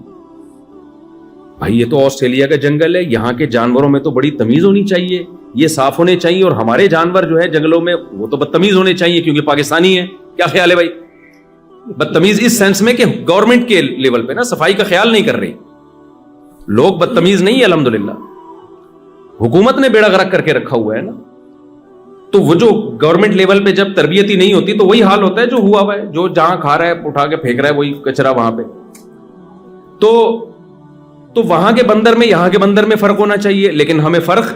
بھائی یہ تو آسٹریلیا کا جنگل ہے، یہاں کے جانوروں میں تو بڑی تمیز ہونی چاہیے، یہ صاف ہونے چاہیے، اور ہمارے جانور جو ہے جنگلوں میں وہ تو بدتمیز ہونے چاہیے کیونکہ پاکستانی ہے۔ کیا خیال ہے بھائی؟ بدتمیز اس سینس میں کہ گورنمنٹ کے لیول پہ نا صفائی کا خیال نہیں کر رہی، لوگ بدتمیز نہیں ہے، الحمدللہ حکومت نے بیڑا غرق کر کے رکھا ہوا ہے نا۔ تو وہ جو گورنمنٹ لیول پہ جب تربیت ہی نہیں ہوتی تو وہی حال ہوتا ہے جو ہوا ہوا ہے، جو جہاں کھا رہا ہے اٹھا کے پھینک رہا ہے وہی کچرا وہاں پہ۔ تو وہاں کے بندر میں یہاں کے بندر میں فرق ہونا چاہیے، لیکن ہمیں فرق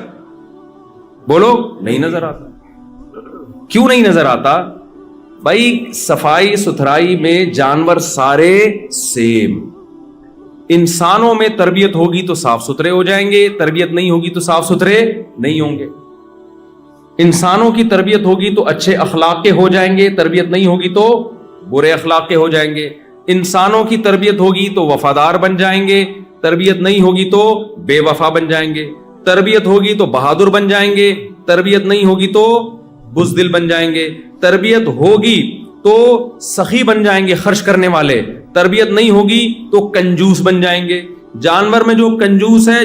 بولو نہیں نظر آتا۔ کیوں نہیں نظر آتا؟ بھائی صفائی ستھرائی میں جانور سارے سیم، انسانوں میں تربیت ہوگی تو صاف ستھرے ہو جائیں گے، تربیت نہیں ہوگی تو صاف ستھرے نہیں ہوں گے۔ انسانوں کی تربیت ہوگی تو اچھے اخلاق کے ہو جائیں گے، تربیت نہیں ہوگی تو برے اخلاق کے ہو جائیں گے۔ انسانوں کی تربیت ہوگی تو وفادار بن جائیں گے، تربیت نہیں ہوگی تو بے وفا بن جائیں گے۔ تربیت ہوگی تو بہادر بن جائیں گے، تربیت نہیں ہوگی تو بزدل بن جائیں گے۔ تربیت ہوگی تو سخی بن جائیں گے، خرچ کرنے والے، تربیت نہیں ہوگی تو کنجوس بن جائیں گے۔ جانور میں جو کنجوس ہے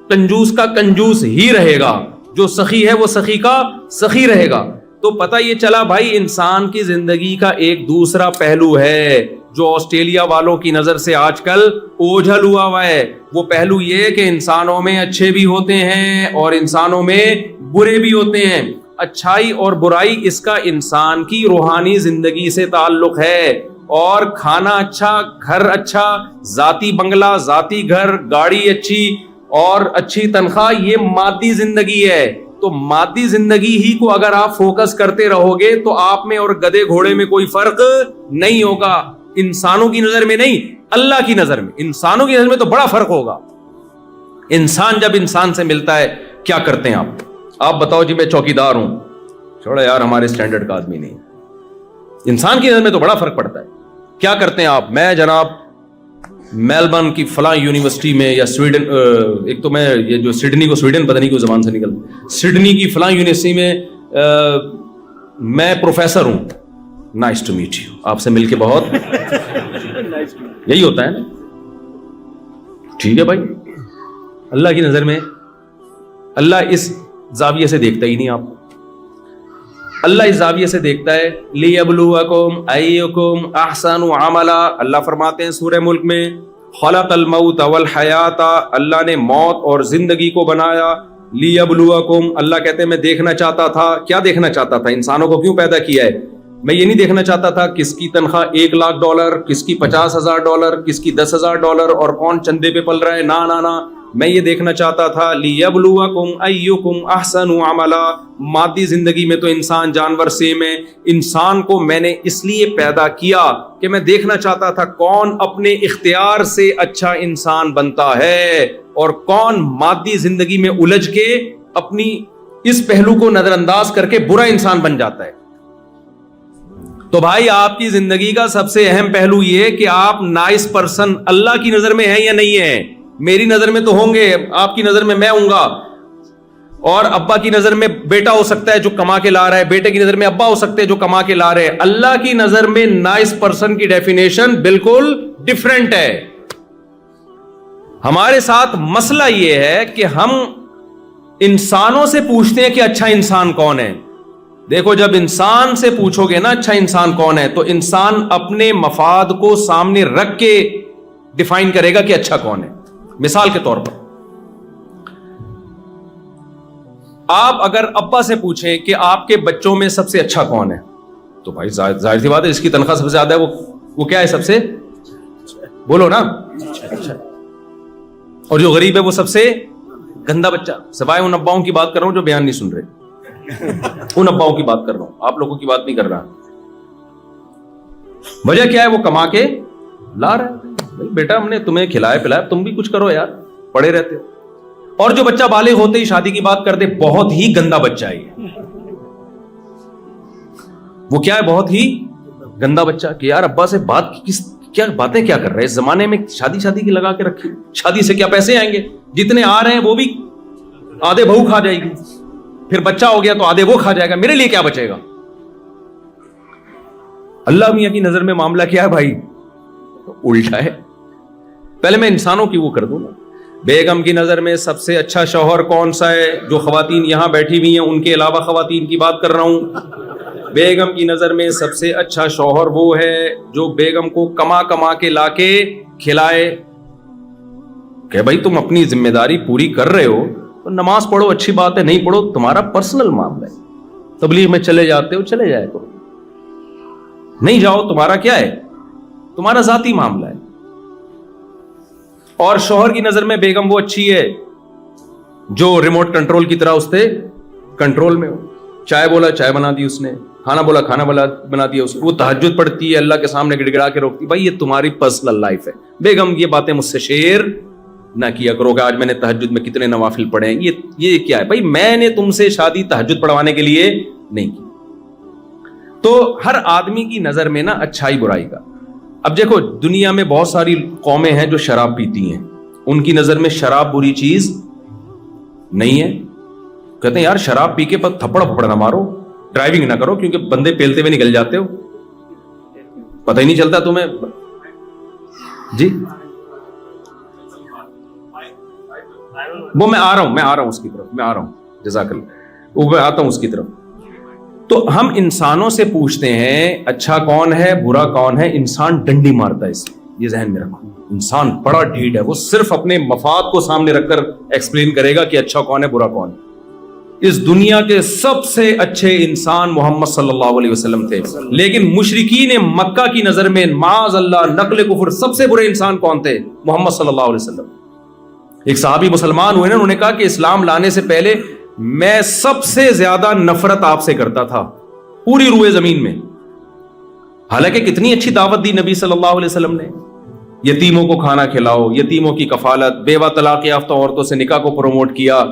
کنجوس کا کنجوس ہی رہے گا، جو سخی ہے وہ سخی کا سخی رہے گا۔ تو پتہ یہ چلا بھائی انسان کی زندگی کا ایک دوسرا پہلو ہے جو آسٹریلیا والوں کی نظر سے آج کل اوجھل ہوا ہے۔ وہ پہلو یہ کہ انسانوں میں اچھے بھی ہوتے ہیں اور انسانوں میں برے بھی ہوتے ہیں۔ اچھائی اور برائی اس کا انسان کی روحانی زندگی سے تعلق ہے۔ اور کھانا اچھا، گھر اچھا، ذاتی بنگلہ، ذاتی گھر، گاڑی اچھی اور اچھی تنخواہ، یہ مادی زندگی ہے۔ تو مادی زندگی ہی کو اگر آپ فوکس کرتے رہو گے تو آپ میں اور گدھے گھوڑے میں کوئی فرق نہیں ہوگا۔ انسانوں کی نظر میں نہیں، اللہ کی نظر میں، انسانوں کی نظر میں تو بڑا فرق ہوگا۔ انسان جب انسان سے ملتا ہے کیا کرتے ہیں آپ بتاؤ جی؟ میں چوکیدار ہوں، چھوڑا یار ہمارے سٹینڈرڈ کا آدمی نہیں۔ انسان کی نظر میں تو بڑا فرق پڑتا ہے۔ کیا کرتے ہیں آپ؟ میں جناب میلبرن کی فلاں یونیورسٹی میں، یا سویڈن، ایک تو میں یہ جو سڈنی کو سویڈن پتہ نہیں کیوں زبان سے نکل، سڈنی کی فلاں یونیورسٹی میں میں پروفیسر ہوں۔ نائس ٹو میٹ یو، آپ سے مل کے بہت یہی ہوتا ہے نا۔ ٹھیک ہے بھائی، اللہ کی نظر میں اللہ اس زاویے سے دیکھتا ہی نہیں آپ کو۔ اللہ اس زاویے سے دیکھتا ہے لِيَبْلُوَكُمْ أَيُّكُمْ أَحْسَنُ عَمَلًا۔ اللہ فرماتے ہیں سورہ ملک میں خَلَقَ الْمَوْتَ وَالْحَيَاةَ، اللہ نے موت اور زندگی کو بنایا۔ لِيَبْلُوَكُمْ، اللہ کہتے ہیں میں دیکھنا چاہتا تھا۔ کیا دیکھنا چاہتا تھا؟ انسانوں کو کیوں پیدا کیا ہے؟ میں یہ نہیں دیکھنا چاہتا تھا کس کی تنخواہ $1,00,000، کس کی $50,000، کس کی $10,000 اور کون چندے پہ پل رہا ہے۔ نہ، میں یہ دیکھنا چاہتا تھا لِيَبْلُوَكُمْ أَيُّكُمْ أَحْسَنُ عَمَلًا۔ مادی زندگی میں تو انسان جانور سیم ہے۔ انسان کو میں نے اس لیے پیدا کیا کہ میں دیکھنا چاہتا تھا کون اپنے اختیار سے اچھا انسان بنتا ہے اور کون مادی زندگی میں الجھ کے اپنی اس پہلو کو نظر انداز کر کے برا انسان بن جاتا ہے۔ تو بھائی آپ کی زندگی کا سب سے اہم پہلو یہ کہ آپ نائس پرسن اللہ کی نظر میں ہیں یا نہیں ہیں۔ میری نظر میں تو ہوں گے، آپ کی نظر میں میں ہوں گا، اور ابا کی نظر میں بیٹا ہو سکتا ہے جو کما کے لا رہا ہے، بیٹے کی نظر میں ابا ہو سکتے ہیں جو کما کے لا رہے ہیں۔ اللہ کی نظر میں نائس پرسن کی ڈیفینیشن بالکل ڈیفرنٹ ہے۔ ہمارے ساتھ مسئلہ یہ ہے کہ ہم انسانوں سے پوچھتے ہیں کہ اچھا انسان کون ہے۔ دیکھو جب انسان سے پوچھو گے نا اچھا انسان کون ہے تو انسان اپنے مفاد کو سامنے رکھ کے ڈیفائن کرے گا کہ اچھا کون ہے۔ مثال کے طور پر آپ اگر ابا سے پوچھیں کہ آپ کے بچوں میں سب سے اچھا کون ہے تو بھائی ظاہر سی بات ہے جس کی تنخواہ سب سے زیادہ ہے وہ کیا ہے؟ سب سے بولو نا. اچھا, اور جو غریب ہے وہ سب سے گندا بچہ, سوائے ان اباؤں کی بات کر رہا ہوں جو بیان نہیں سن رہے, ان اباؤں کی بات کر رہا ہوں, آپ لوگوں کی بات نہیں کر رہا. وجہ کیا ہے؟ وہ کما کے لا رہا ہے. بھائی بیٹا ہم نے تمہیں کھلایا پلایا, تم بھی کچھ کرو یار, پڑے رہتے ہو. اور جو بچہ بالغ ہوتے ہی شادی کی بات کر دے, بہت ہی گندا بچہ ہے یہ. وہ کیا ہے؟ بہت ہی گندا بچہ. کہ یار ابا سے بات کیا باتیں کیا کر رہے ہیں اس زمانے میں, شادی کی لگا کے رکھی. شادی سے کیا پیسے آئیں گے؟ جتنے آ رہے ہیں وہ بھی آدھے بہو کھا جائے گی, پھر بچہ ہو گیا تو آدھے وہ کھا جائے گا, میرے لیے کیا بچے گا؟ اللہ میاں کی نظر میں معاملہ کیا ہے بھائی؟ الٹا ہے. پہلے میں انسانوں کی وہ کر دوں نا. بیگم کی نظر میں سب سے اچھا شوہر کون سا ہے؟ جو خواتین یہاں بیٹھی ہوئی ہیں ان کے علاوہ خواتین کی بات کر رہا ہوں. بیگم کی نظر میں سب سے اچھا شوہر وہ ہے جو بیگم کو کما کے لا کے کھلائے. کہ بھائی تم اپنی ذمہ داری پوری کر رہے ہو تو نماز پڑھو, اچھی بات ہے, نہیں پڑھو تمہارا پرسنل معاملہ ہے. تبلیغ میں چلے جاتے ہو چلے جائے کرو, نہیں جاؤ تمہارا کیا ہے؟ تمہارا ذاتی معاملہ ہے. اور شوہر کی نظر میں بیگم وہ اچھی ہے جو ریموٹ کنٹرول کی طرح اس سے کنٹرول میں ہو. چائے بولا چائے بنا دی اس نے, کھانا بولا کھانا بنا دیا اس نے. وہ تہجد پڑھتی ہے, اللہ کے سامنے گڑ گڑا کے روکتی. بھائی یہ تمہاری پرسنل لائف ہے. بیگم یہ باتیں مجھ سے شیئر نہ کیا کرو کہ آج میں نے تہجد میں کتنے نوافل پڑھے ہیں. یہ کیا ہے بھائی؟ میں نے تم سے شادی تہجد پڑھوانے کے لیے نہیں کی. تو ہر آدمی کی نظر میں نا اچھائی برائی کا. اب دیکھو دنیا میں بہت ساری قومیں ہیں جو شراب پیتی ہیں, ان کی نظر میں شراب بری چیز نہیں ہے. کہتے ہیں یار شراب پی کے تھپڑ پھپڑ نہ مارو, ڈرائیونگ نہ کرو, کیونکہ بندے پیلتے ہوئے نکل جاتے ہو, پتہ ہی نہیں چلتا تمہیں. جی وہ میں آ رہا ہوں اس کی طرف, میں آ رہا ہوں, جزاک اللہ, وہ میں آتا ہوں اس کی طرف. تو ہم انسانوں سے پوچھتے ہیں اچھا کون ہے برا کون ہے. انسان ڈنڈی مارتا ہے, اس یہ ذہن میں رکھو. انسان بڑا ڈھیٹ ہے, وہ صرف اپنے مفاد کو سامنے رکھ کر ایکسپلین کرے گا کہ اچھا کون ہے برا کون ہے. اس دنیا کے سب سے اچھے انسان محمد صلی اللہ علیہ وسلم تھے, لیکن مشرکین مکہ کی نظر میں معاذ اللہ نقل کفر سب سے برے انسان کون تھے؟ محمد صلی اللہ علیہ وسلم. ایک صحابی مسلمان ہوئے نا, انہوں نے کہا کہ اسلام لانے سے پہلے میں سب سے زیادہ نفرت آپ سے کرتا تھا پوری روئے زمین میں. حالانکہ کتنی اچھی دعوت دی نبی صلی اللہ علیہ وسلم نے. یتیموں کو کھانا کھلاؤ, یتیموں کی کفالت, بیوہ طلاق یافتہ عورتوں سے نکاح کو پروموٹ کیا,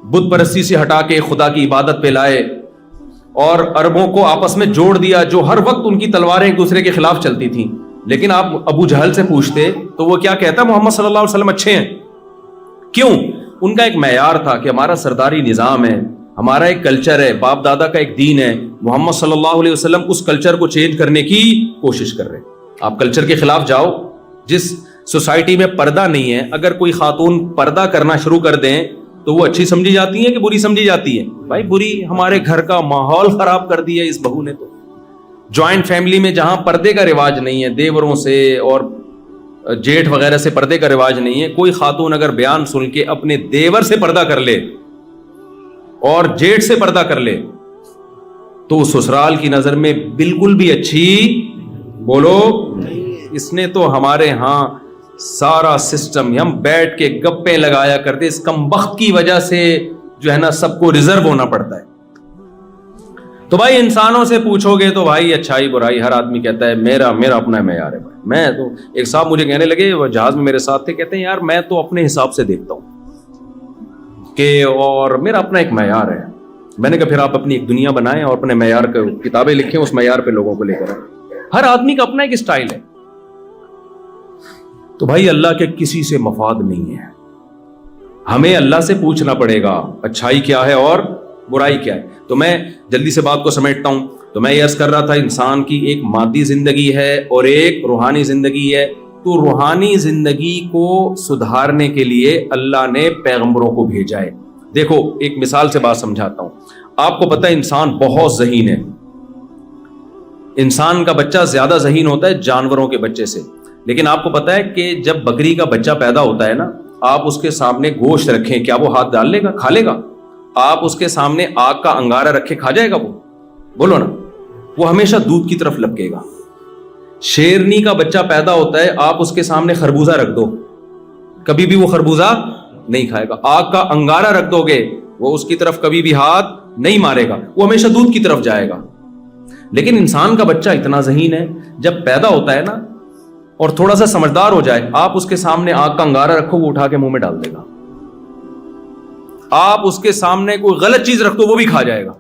بت پرستی سے ہٹا کے خدا کی عبادت پہ لائے, اور عربوں کو آپس میں جوڑ دیا جو ہر وقت ان کی تلواریں ایک دوسرے کے خلاف چلتی تھیں. لیکن آپ ابو جہل سے پوچھتے تو وہ کیا کہتا؟ محمد صلی اللہ علیہ وسلم اچھے ہیں. کیوں؟ ان کا ایک معیار تھا کہ ہمارا سرداری نظام ہے, ہمارا ایک کلچر ہے, باپ دادا کا ایک دین ہے. محمد صلی اللہ علیہ وسلم اس کلچر کو چینج کرنے کی کوشش کر رہے ہیں. آپ کلچر کے خلاف جاؤ. جس سوسائٹی میں پردہ نہیں ہے, اگر کوئی خاتون پردہ کرنا شروع کر دیں تو وہ اچھی سمجھی جاتی ہے کہ بری سمجھی جاتی ہے؟ بھائی بری. ہمارے گھر کا ماحول خراب کر دیا اس بہو نے. تو جوائنٹ فیملی میں جہاں پردے کا رواج نہیں ہے, دیوروں سے اور جیٹھ وغیرہ سے پردے کا رواج نہیں ہے, کوئی خاتون اگر بیان سن کے اپنے دیور سے پردہ کر لے اور جیٹھ سے پردہ کر لے تو سسرال کی نظر میں بالکل بھی اچھی. بولو, اس نے تو ہمارے ہاں سارا سسٹم, ہم بیٹھ کے گپیں لگایا کرتے, اس کمبخت کی وجہ سے جو ہے نا سب کو ریزرو ہونا پڑتا ہے. تو بھائی انسانوں سے پوچھو گے تو بھائی اچھائی برائی ہر آدمی کہتا ہے میرا اپنا معیار ہے. بھائی میں تو, ایک صاحب مجھے کہنے لگے, وہ جہاز میں میرے ساتھ تھے, کہتے ہیں یار میں تو اپنے حساب سے دیکھتا ہوں کہ, اور میرا اپنا ایک معیار ہے. میں نے کہا پھر آپ اپنی ایک دنیا بنائیں اور اپنے معیار کا کتابیں لکھیں, اس معیار پہ لوگوں کو لے کر. ہر آدمی کا اپنا ایک اسٹائل ہے. تو بھائی اللہ کے کسی سے مفاد نہیں ہے, ہمیں اللہ سے پوچھنا پڑے گا اچھائی کیا ہے اور برائی کیا ہے. تو میں جلدی سے بات کو سمیٹتا ہوں. تو میں یہ عرض کر رہا تھا انسان کی ایک مادی زندگی ہے اور ایک روحانی زندگی ہے. تو روحانی زندگی کو سدھارنے کے لیے اللہ نے پیغمبروں کو بھیجا ہے. دیکھو ایک مثال سے بات سمجھاتا ہوں. آپ کو پتہ ہے انسان بہت ذہین ہے. انسان کا بچہ زیادہ ذہین ہوتا ہے جانوروں کے بچے سے. لیکن آپ کو پتہ ہے کہ جب بکری کا بچہ پیدا ہوتا ہے نا, آپ اس کے سامنے گوشت رکھیں, کیا وہ ہاتھ ڈال لے گا؟ کھا لے گا. آپ اس کے سامنے آگ کا انگارہ رکھے, کھا جائے گا وہ؟ بولو نا. وہ ہمیشہ دودھ کی طرف لپکے گا. شیرنی کا بچہ پیدا ہوتا ہے, آپ اس کے سامنے خربوزہ رکھ دو, کبھی بھی وہ خربوزہ نہیں کھائے گا. آگ کا انگارہ رکھ دو گے, وہ اس کی طرف کبھی بھی ہاتھ نہیں مارے گا, وہ ہمیشہ دودھ کی طرف جائے گا. لیکن انسان کا بچہ اتنا ذہین ہے, جب پیدا ہوتا ہے نا اور تھوڑا سا سمجھدار ہو جائے, آپ اس کے سامنے آگ کا انگارہ رکھو, وہ اٹھا کے منہ میں ڈال دے گا. آپ اس کے سامنے کوئی غلط چیز رکھ دو, وہ بھی کھا جائے گا.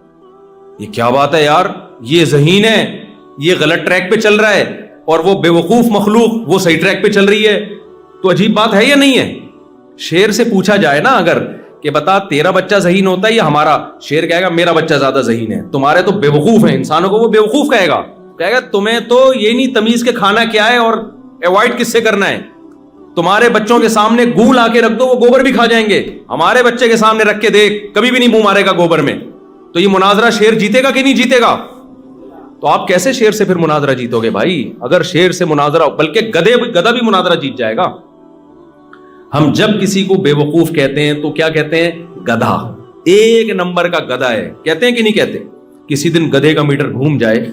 یہ کیا بات ہے یار, یہ ذہین ہے, یہ غلط ٹریک پہ چل رہا ہے, اور وہ بے وقوف مخلوق وہ صحیح ٹریک پہ چل رہی ہے. تو عجیب بات ہے یا نہیں ہے؟ شیر سے پوچھا جائے نا اگر کہ بتا تیرا بچہ ذہین ہوتا ہے یا ہمارا, شیر کہے گا میرا بچہ زیادہ ذہین ہے, تمہارے تو بے وقوف ہیں. انسانوں کو وہ بے وقوف کہے گا تمہیں تو یہ نہیں تمیز کے کھانا کیا ہے اور ایوائڈ کس سے کرنا ہے. تمہارے بچوں کے سامنے گوں لا کے رکھ دو, وہ گوبر بھی کھا جائیں گے. ہمارے بچے کے سامنے رکھ کے دیکھ, کبھی بھی نہیں منہ مارے گا گوبر میں. تو یہ مناظرہ شیر جیتے گا کہ نہیں جیتے گا؟ تو آپ کیسے شیر سے پھر مناظرہ جیتو گے بھائی؟ اگر شیر سے مناظرہ, بلکہ گدھا بھی مناظرہ جیت جائے گا. ہم جب کسی کو بے وقوف کہتے ہیں تو کیا کہتے ہیں؟ گدھا. ایک نمبر کا گدھا ہے, کہتے ہیں کہ نہیں کہتے؟ کسی دن گدھے کا میٹر گھوم جائے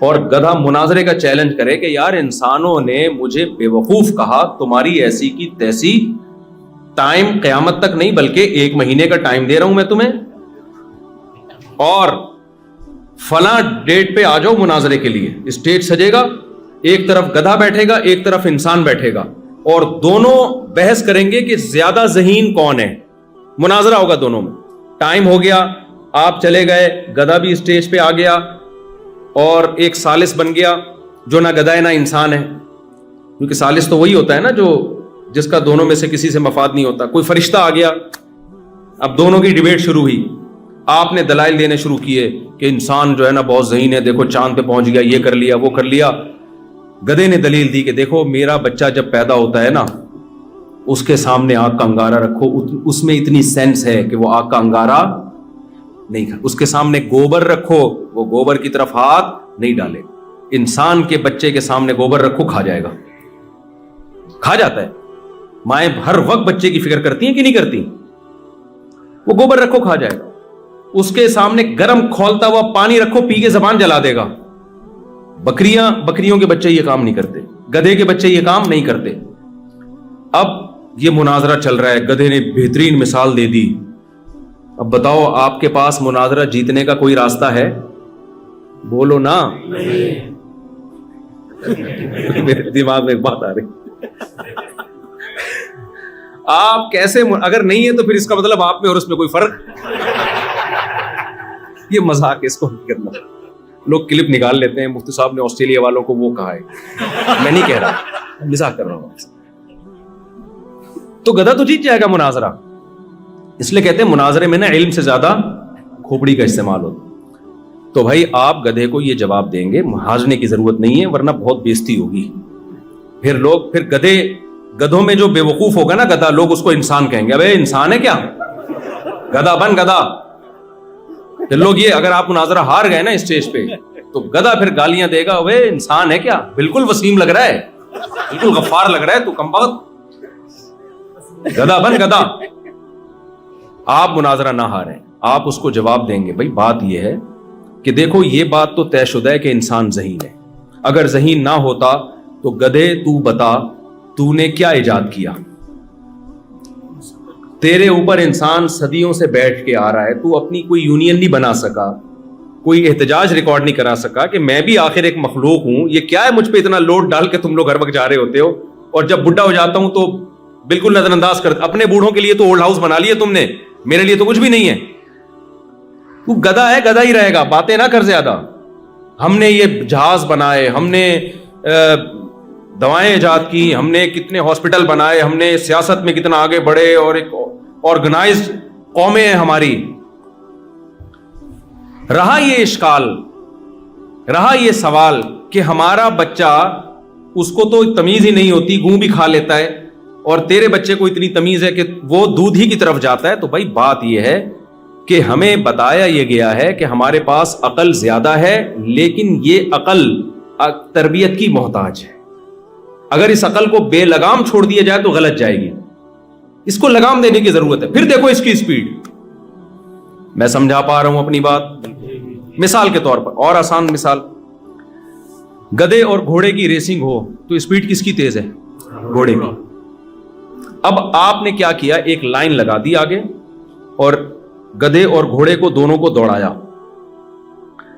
اور گدھا مناظرے کا چیلنج کرے کہ یار انسانوں نے مجھے بے وقوف کہا, تمہاری ایسی کی تیسی, ٹائم قیامت تک نہیں بلکہ 1 مہینے کا ٹائم دے رہا ہوں میں تمہیں, اور فلاں ڈیٹ پہ آ جاؤ مناظرے کے لیے. اسٹیج سجے گا, ایک طرف گدھا بیٹھے گا, ایک طرف انسان بیٹھے گا, اور دونوں بحث کریں گے کہ زیادہ ذہین کون ہے. مناظرہ ہوگا دونوں میں. ٹائم ہو گیا, آپ چلے گئے, گدھا بھی اسٹیج پہ آ گیا اور ایک ثالث بن گیا جو نہ گدھا ہے نہ انسان ہے, کیونکہ ثالث تو وہی ہوتا ہے نا جو جس کا دونوں میں سے کسی سے مفاد نہیں ہوتا. کوئی فرشتہ آ گیا, اب دونوں کی ڈیبیٹ شروع ہوئی. آپ نے دلائل دینے شروع کیے کہ انسان جو ہے نا بہت ذہین ہے, دیکھو چاند پہ پہنچ گیا, یہ کر لیا وہ کر لیا. گدھے نے دلیل دی کہ دیکھو میرا بچہ جب پیدا ہوتا ہے نا, اس کے سامنے آگ کا انگارہ رکھو, اس میں اتنی سینس ہے کہ وہ آگ کا انگارہ نہیں کھا. اس کے سامنے گوبر رکھو, وہ گوبر کی طرف ہاتھ نہیں ڈالے. انسان کے بچے کے سامنے گوبر رکھو, کھا جائے گا, کھا جاتا ہے. مائیں ہر وقت بچے کی فکر کرتی ہیں کہ نہیں کرتی؟ وہ گوبر رکھو, کھا جائے گا. اس کے سامنے گرم کھولتا ہوا پانی رکھو, پی کے زبان جلا دے گا. بکریوں کے بچے یہ کام نہیں کرتے, گدھے کے بچے یہ کام نہیں کرتے. اب یہ مناظرہ چل رہا ہے, گدھے نے بہترین مثال دے دی. اب بتاؤ آپ کے پاس مناظرہ جیتنے کا کوئی راستہ ہے؟ بولو نا. میرے دماغ میں ایک بات آ رہی, آپ کیسے, اگر نہیں ہے تو پھر اس کا مطلب آپ میں اور اس میں کوئی فرق. یہ مذاق ہے, اس کو نہیں کرنا. لوگ کلپ نکال لیتے ہیں, مفتی صاحب نے آسٹریلیا والوں کو وہ کہا ہے, میں نہیں کہہ رہا, مذاق کر رہا ہوں. تو گدھا تو جیت جائے گا مناظرہ. اس لیے کہتے ہیں مناظرے میں نا علم سے زیادہ کھوپڑی کا استعمال ہوتا. تو بھائی آپ گدھے کو یہ جواب دیں گے, ہاجنے کی ضرورت نہیں ہے ورنہ بہت بےزتی ہوگی. پھر گدھوں میں جو بے وقوف ہوگا نا گدھا, لوگ اس کو انسان کہیں گے. ابے انسان ہے کیا, گدھا بن گدھا. پھر لوگ یہ, اگر آپ مناظرہ ہار گئے نا اسٹیج پہ تو گدھا پھر گالیاں دے گا, اوے انسان ہے کیا, بالکل وسیم لگ رہا ہے, بالکل غفار لگ رہا ہے, تو کم بخت, گدھا بن گدھا. آپ مناظرہ نہ ہاریں, آپ اس کو جواب دیں گے. بھائی بات یہ ہے کہ دیکھو یہ بات تو طے شدہ ہے کہ انسان ذہین ہے. اگر ذہین نہ ہوتا تو گدھے تو بتا تو نے کیا ایجاد کیا؟ تیرے اوپر انسان صدیوں سے بیٹھ کے آ رہا ہے, تو اپنی کوئی یونین نہیں بنا سکا, کوئی احتجاج ریکارڈ نہیں کرا سکا کہ میں بھی آخر ایک مخلوق ہوں, یہ کیا ہے مجھ پہ اتنا لوڈ ڈال کے تم لوگ ہر وقت جا رہے ہوتے ہو, اور جب بڈھا ہو جاتا ہوں تو بالکل نظر انداز کر. اپنے بوڑھوں کے لیے تو اولڈ ہاؤس بنا لیے تم نے, میرے لیے تو کچھ بھی نہیں ہے. تو گدھا ہے, گدھا ہی رہے گا, باتیں نہ کر زیادہ. ہم نے یہ جہاز بنائے, ہم نے دوائیں ایجاد کی, ہم نے کتنے ہاسپٹل بنائے, ہم نے سیاست میں کتنا آگے بڑھے, اور ایک آرگنائزڈ قومیں ہیں ہماری. رہا یہ اشکال, رہا یہ سوال کہ ہمارا بچہ, اس کو تو تمیز ہی نہیں ہوتی, گوں بھی کھا لیتا ہے, اور تیرے بچے کو اتنی تمیز ہے کہ وہ دودھ ہی کی طرف جاتا ہے. تو بھائی بات یہ ہے کہ ہمیں بتایا یہ گیا ہے کہ ہمارے پاس عقل زیادہ ہے, لیکن یہ عقل تربیت کی محتاج ہے. اگر اس عقل کو بے لگام چھوڑ دیا جائے تو غلط جائے گی. اس کو لگام دینے کی ضرورت ہے. پھر دیکھو اس کی سپیڈ. میں سمجھا پا رہا ہوں اپنی بات؟ مثال کے طور پر, اور آسان مثال, گدے اور گھوڑے کی ریسنگ ہو تو اسپیڈ کس کی تیز ہے؟ گھوڑے کی. اب آپ نے کیا کیا، ایک لائن لگا دی آگے اور گدے اور گھوڑے کو دونوں کو دوڑایا،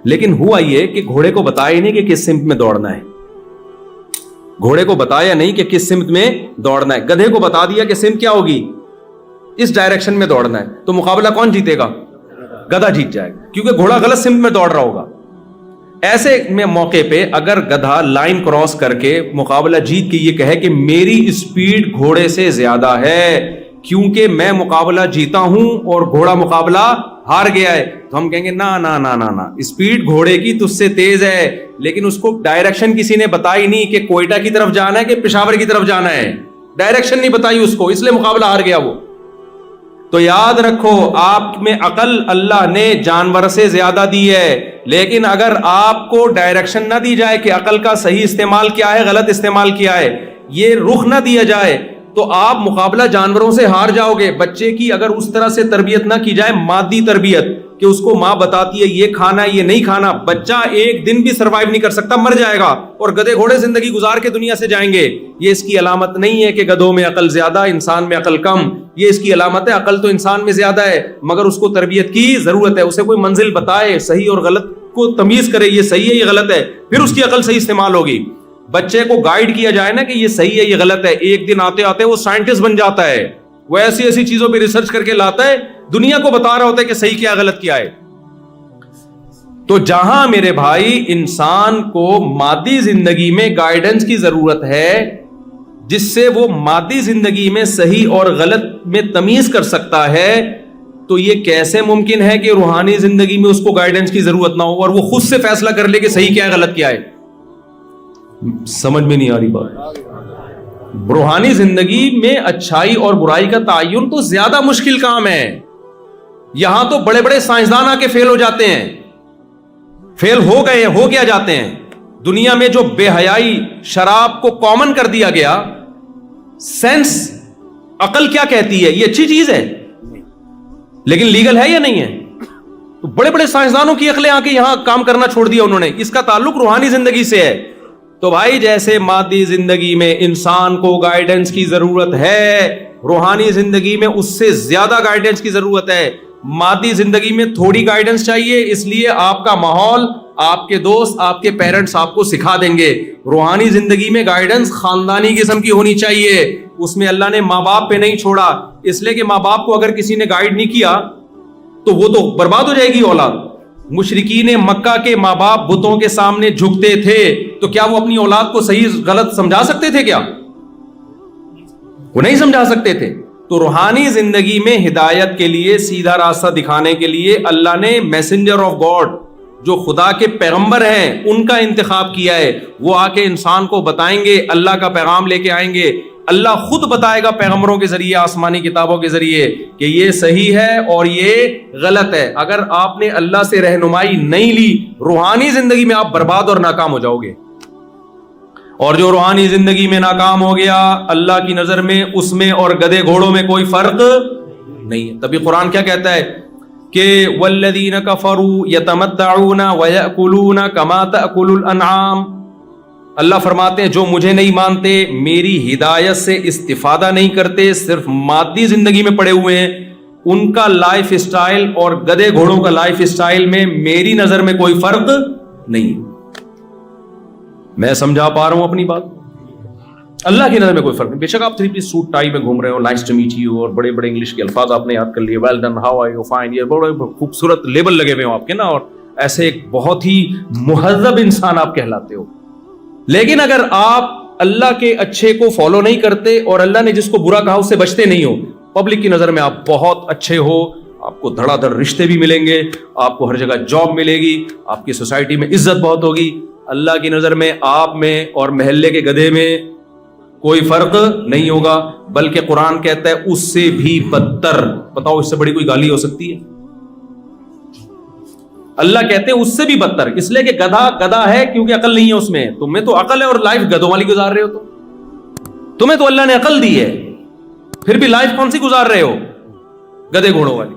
لیکن ہوا یہ کہ گھوڑے کو بتایا نہیں کہ کس سمت میں دوڑنا ہے، گھوڑے کو بتایا نہیں کہ کس سمت میں دوڑنا ہے، گدھے کو بتا دیا کہ سمت کیا ہوگی، اس ڈائریکشن میں دوڑنا ہے. تو مقابلہ کون جیتے گا؟ گدھا جیت جائے گا، کیونکہ گھوڑا غلط سمت میں دوڑ رہا ہوگا. ایسے میں موقع پہ اگر گدھا لائن کراس کر کے مقابلہ جیت کے یہ کہے کہ میری اسپیڈ گھوڑے سے زیادہ ہے کیونکہ میں مقابلہ جیتا ہوں اور گھوڑا مقابلہ ہار گیا ہے، تو ہم کہیں گے نا نا نا نا نا، اسپیڈ گھوڑے کی تجھ سے تیز ہے، لیکن اس کو ڈائریکشن کسی نے بتائی نہیں کہ کوئٹہ کی طرف جانا ہے کہ پشاور کی طرف جانا ہے، ڈائریکشن نہیں بتائی اس کو، اس لیے مقابلہ ہار گیا وہ. تو یاد رکھو آپ میں عقل اللہ نے جانور سے زیادہ دی ہے، لیکن اگر آپ کو ڈائریکشن نہ دی جائے کہ عقل کا صحیح استعمال کیا ہے، غلط استعمال کیا ہے، یہ رخ نہ دیا جائے تو آپ مقابلہ جانوروں سے ہار جاؤ گے. بچے کی اگر اس طرح سے تربیت نہ کی جائے، مادی تربیت کہ اس کو ماں بتاتی ہے یہ کھانا ہے یہ نہیں کھانا، بچہ ایک دن بھی سروائیو نہیں کر سکتا، مر جائے گا، اور گدھے گھوڑے زندگی گزار کے دنیا سے جائیں گے. یہ اس کی علامت نہیں ہے کہ گدھوں میں عقل زیادہ انسان میں عقل کم، یہ اس کی علامت ہے عقل تو انسان میں زیادہ ہے مگر اس کو تربیت کی ضرورت ہے، اسے کوئی منزل بتائے، صحیح اور غلط کو تمیز کرے، یہ صحیح ہے یہ غلط ہے، پھر اس کی عقل صحیح استعمال ہوگی. بچے کو گائیڈ کیا جائے نا کہ یہ صحیح ہے یہ غلط ہے، ایک دن آتے آتے وہ سائنٹسٹ بن جاتا ہے، وہ ایسی ایسی چیزوں پہ ریسرچ کر کے لاتا ہے، دنیا کو بتا رہا ہوتا ہے کہ صحیح کیا غلط کیا ہے. تو جہاں میرے بھائی انسان کو مادی زندگی میں گائیڈنس کی ضرورت ہے جس سے وہ مادی زندگی میں صحیح اور غلط میں تمیز کر سکتا ہے، تو یہ کیسے ممکن ہے کہ روحانی زندگی میں اس کو گائیڈنس کی ضرورت نہ ہو اور وہ خود سے فیصلہ کر لے کہ صحیح کیا ہے غلط کیا ہے؟ سمجھ میں نہیں آ رہی بات. روحانی زندگی میں اچھائی اور برائی کا تعین تو زیادہ مشکل کام ہے. یہاں تو بڑے بڑے سائنسدان آ کے فیل ہو جاتے ہیں، فیل ہو گئے ہو کیا جاتے ہیں. دنیا میں جو بے حیائی شراب کو کامن کر دیا گیا، سینس عقل کیا کہتی ہے یہ اچھی چیز ہے لیکن لیگل ہے یا نہیں ہے؟ تو بڑے بڑے سائنسدانوں کی عقلیں آ کے یہاں کام کرنا چھوڑ دیا انہوں نے. اس کا تعلق روحانی زندگی سے ہے. تو بھائی جیسے مادی زندگی میں انسان کو گائیڈنس کی ضرورت ہے، روحانی زندگی میں اس سے زیادہ گائیڈنس کی ضرورت ہے. مادی زندگی میں تھوڑی گائیڈنس چاہیے، اس لیے آپ کا ماحول، آپ کے دوست، آپ کے پیرنٹس آپ کو سکھا دیں گے. روحانی زندگی میں گائیڈنس خاندانی قسم کی ہونی چاہیے. اس میں اللہ نے ماں باپ پہ نہیں چھوڑا، اس لیے کہ ماں باپ کو اگر کسی نے گائیڈ نہیں کیا تو وہ تو برباد ہو جائے گی اولاد. مشرکین مکہ کے ماں باپ بتوں کے سامنے جھکتے تھے تو کیا وہ اپنی اولاد کو صحیح غلط سمجھا سکتے تھے؟ کیا وہ نہیں سمجھا سکتے تھے. تو روحانی زندگی میں ہدایت کے لیے، سیدھا راستہ دکھانے کے لیے اللہ نے میسنجر آف گاڈ، جو خدا کے پیغمبر ہیں، ان کا انتخاب کیا ہے. وہ آ کے انسان کو بتائیں گے، اللہ کا پیغام لے کے آئیں گے. اللہ خود بتائے گا پیغمبروں کے ذریعے، آسمانی کتابوں کے ذریعے کہ یہ صحیح ہے اور یہ غلط ہے. اگر آپ نے اللہ سے رہنمائی نہیں لی، روحانی زندگی میں آپ برباد اور ناکام ہو جاؤ گے. اور جو روحانی زندگی میں ناکام ہو گیا، اللہ کی نظر میں اس میں اور گدھے گھوڑوں میں کوئی فرق نہیں ہے. تبھی قرآن کیا کہتا ہے کہ والذین کفروا یتمتعون ویأکلون کما تأکل الانعام. اللہ فرماتے ہیں جو مجھے نہیں مانتے، میری ہدایت سے استفادہ نہیں کرتے، صرف مادی زندگی میں پڑے ہوئے ہیں، ان کا لائف اسٹائل اور گدھے گھوڑوں کا لائف اسٹائل میں میری نظر میں کوئی فرق نہیں. میں سمجھا پا رہا ہوں اپنی بات؟ اللہ کی نظر میں کوئی فرق نہیں. بے شک آپ 3 پیس سوٹ ٹائی میں گھوم رہے ہو، نائس ٹو میٹ یو، اور بڑے بڑے انگلش کے الفاظ آپ نے یاد کر لیے، well done, how are you, fine, یہ بڑے خوبصورت لیبل لگے ہوئے ہوں آپ کے نا، اور ایسے ایک بہت ہی مہذب انسان آپ کہلاتے ہو. لیکن اگر آپ اللہ کے اچھے کو فالو نہیں کرتے اور اللہ نے جس کو برا کہا اس سے بچتے نہیں ہو، پبلک کی نظر میں آپ بہت اچھے ہو، آپ کو دھڑا دھڑ رشتے بھی ملیں گے، آپ کو ہر جگہ جاب ملے گی، آپ کی سوسائٹی میں عزت بہت ہوگی، اللہ کی نظر میں آپ میں اور محلے کے گدھے میں کوئی فرق نہیں ہوگا، بلکہ قرآن کہتا ہے اس سے بھی بدتر. بتاؤ اس سے بڑی کوئی گالی ہو سکتی ہے؟ اللہ کہتے ہیں اس سے بھی بدتر، اس لیے کہ گدھا گدھا ہے کیونکہ عقل نہیں ہے اس میں. تمہیں تو عقل ہے اور لائف گدھوں والی گزار رہے ہو. تمہیں تو اللہ نے عقل دی ہے، پھر بھی لائف کون سی گزار رہے ہو؟ گدھے گھوڑوں والی.